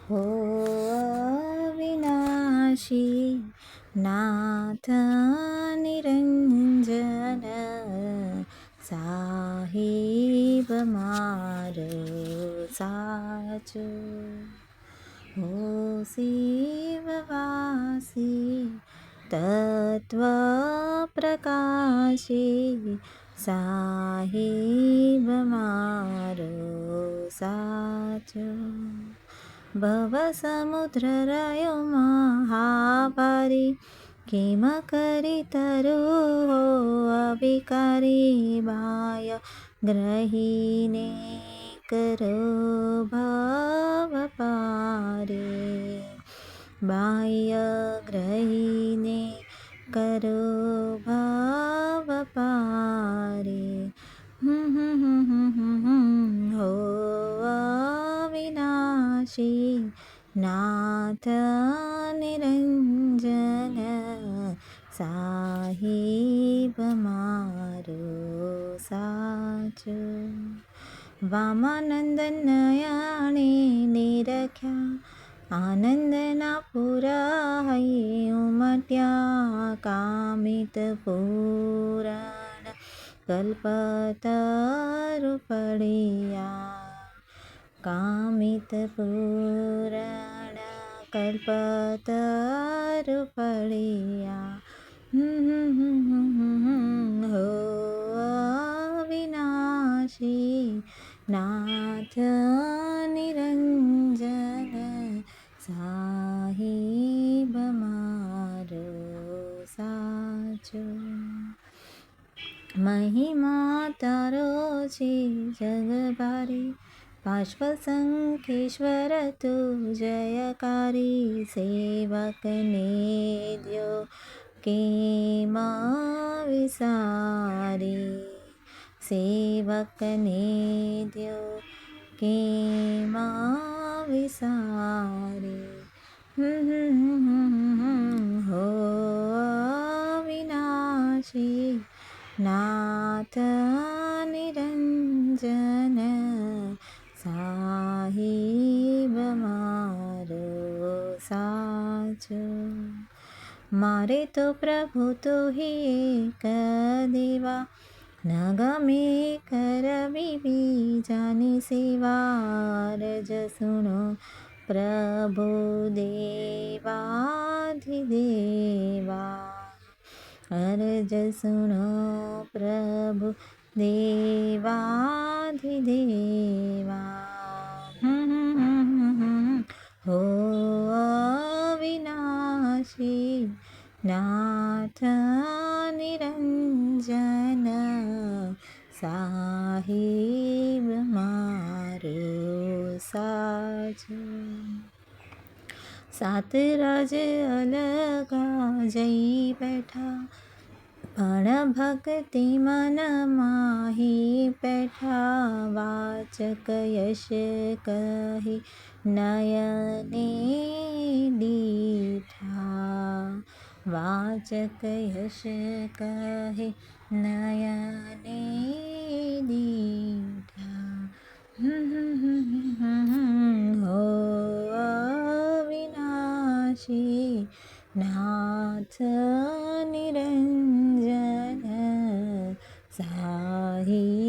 हो अविनाशी नाथ निरंजन साहिब मारो साचो हो शिववासी तत्त्वप्रकाशी साहिब मारो साचो भवसमुद्ररयो महाभारी किम करी तरो अविकारी बाय ग्रहीने करो भव पारे बाह्य ग्रहीने करो भव पारे हो अविनाशी नाथ निरंजन साहिब मारो साचो वामानंदन नयने निरख्या आनंदना पुरा उमट्या कामित पुराण कल्पतरु पड़िया कामित पुराण कल्पतरु पड़िया हो अविनाशी नाथ निरंजन साहिब मारो साचो महिमा तारो छे जगभारी पार्श्वशंखेश्वर तू जयकारी सेवकने द्यो केम विसारी सेवकने द्यो केम विसारी हो अविनाशी नाथ निरंजन साहिब मारो साचो मारे तो प्रभु तो ही एक देवा न गमे करवी बीजानी सेवा रज सुनो प्रभु देवाधिदेवा अर्ज सुनो प्रभु देवाधिदेवा हो अविनाशी नाथ निरंजन साहिब मारो साचो सात राज अलगा जई बैठा पण भक्ति मन माही बैठा वाचक यश कही नयने दीठा वाचक यश कही नयने दीठा हो अविनाशी नाथ निरंजन साहिब